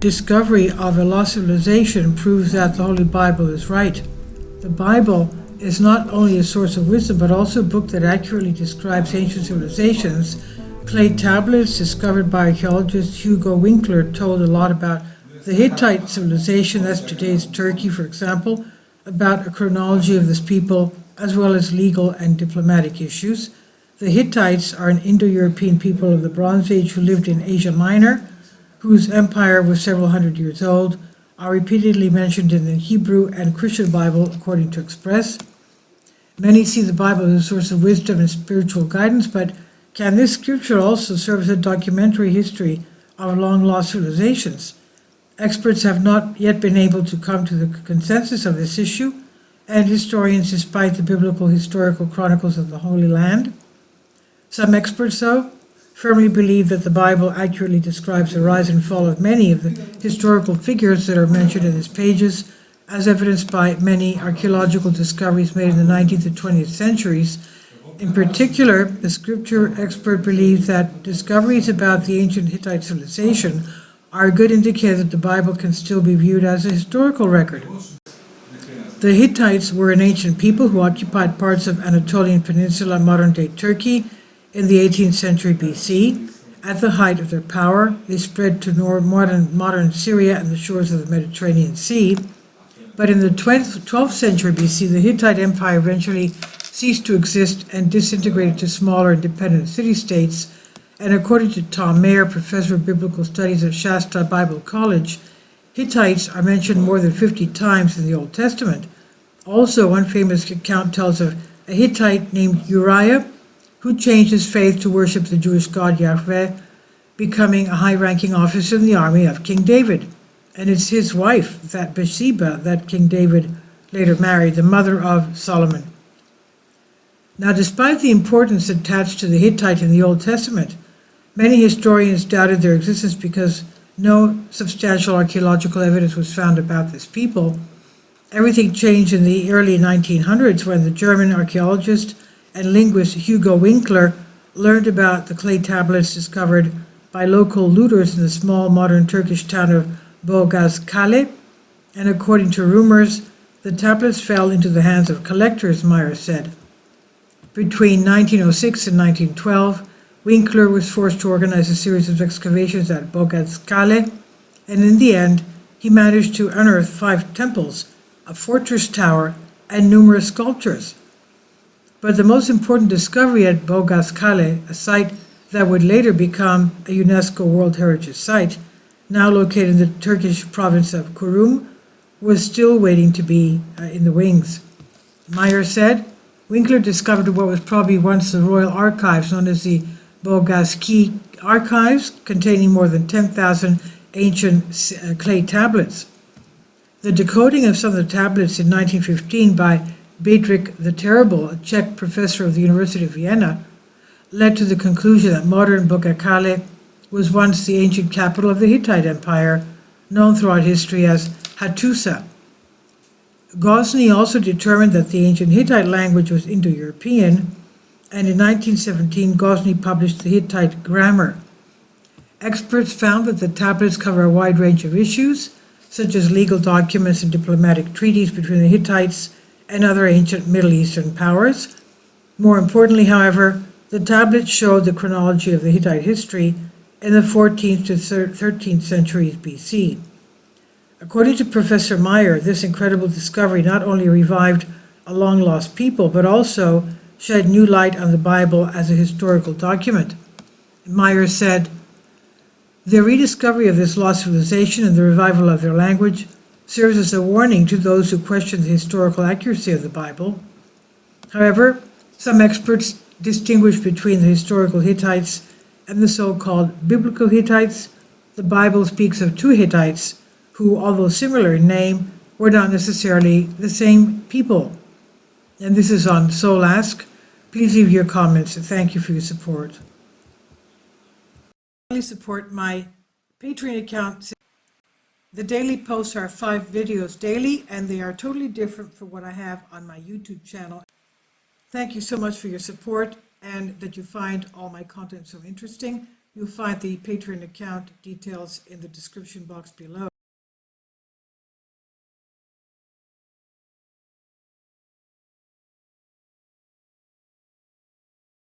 discovery of a lost civilization proves that the Holy Bible is right. The Bible is not only a source of wisdom, but also a book that accurately describes ancient civilizations. Clay tablets discovered by archaeologist Hugo Winkler told a lot about the Hittite civilization, that's today's Turkey, for example, about a chronology of this people, as well as legal and diplomatic issues. The Hittites are an Indo-European people of the Bronze Age who lived in Asia Minor, whose empire was several hundred years old, are repeatedly mentioned in the Hebrew and Christian Bible, according to Express. Many see the Bible as a source of wisdom and spiritual guidance, but can this scripture also serve as a documentary history of long-lost civilizations? Experts have not yet been able to come to the consensus of this issue, and historians, despite the biblical historical chronicles of the Holy Land. Some experts, though, firmly believe that the Bible accurately describes the rise and fall of many of the historical figures that are mentioned in its pages, as evidenced by many archaeological discoveries made in the 19th and 20th centuries. In particular, the scripture expert believes that discoveries about the ancient Hittite civilization are a good indicator that the Bible can still be viewed as a historical record. The Hittites were an ancient people who occupied parts of Anatolian Peninsula, modern-day Turkey, in the 18th century BC. At the height of their power, they spread to modern Syria and the shores of the Mediterranean Sea. But in the 12th century BC, the Hittite Empire eventually ceased to exist and disintegrated to smaller independent city-states. And according to Tom Mayer, professor of biblical studies at Shasta Bible College, Hittites are mentioned more than 50 times in the Old Testament. Also, one famous account tells of a Hittite named Uriah, who changed his faith to worship the Jewish god Yahweh, becoming a high-ranking officer in the army of King David. And it's his wife, that Bathsheba, that King David later married, the mother of Solomon. Now, despite the importance attached to the Hittite in the Old Testament, many historians doubted their existence because no substantial archaeological evidence was found about this people. Everything changed in the early 1900s when the German archaeologist and linguist Hugo Winkler learned about the clay tablets discovered by local looters in the small modern Turkish town of Boğazkale, and according to rumors, the tablets fell into the hands of collectors, Meyer said. Between 1906 and 1912, Winkler was forced to organize a series of excavations at Boğazkale, and in the end, he managed to unearth 5 temples, a fortress tower, and numerous sculptures. But the most important discovery at Boğazkale, a site that would later become a UNESCO World Heritage Site, now located in the Turkish province of Kurum, was still waiting to be in the wings. Meyer said, Winkler discovered what was probably once the royal archives, known as the Boğazki Archives, containing more than 10,000 ancient clay tablets. The decoding of some of the tablets in 1915 by Bedřich the Terrible, a Czech professor of the University of Vienna, led to the conclusion that modern Boğazkale was once the ancient capital of the Hittite Empire, known throughout history as Hattusa. Gosney also determined that the ancient Hittite language was Indo-European, and in 1917 Gosney published the Hittite Grammar. Experts found that the tablets cover a wide range of issues, such as legal documents and diplomatic treaties between the Hittites and other ancient Middle Eastern powers. More importantly, however, the tablets showed the chronology of the Hittite history in the 14th to 13th centuries BC. According to Professor Meyer, this incredible discovery not only revived a long-lost people, but also shed new light on the Bible as a historical document. Meyer said, the rediscovery of this lost civilization and the revival of their language serves as a warning to those who question the historical accuracy of the Bible. However, some experts distinguish between the historical Hittites and the so-called biblical Hittites. The Bible speaks of 2 Hittites who, although similar in name, were not necessarily the same people. And this is on Soul Ask. Please leave your comments, and thank you for your support. Please support my Patreon account. The daily posts are 5 videos daily, and they are totally different from what I have on my YouTube channel. Thank you so much for your support and that you find all my content so interesting. You'll find the Patreon account details in the description box below.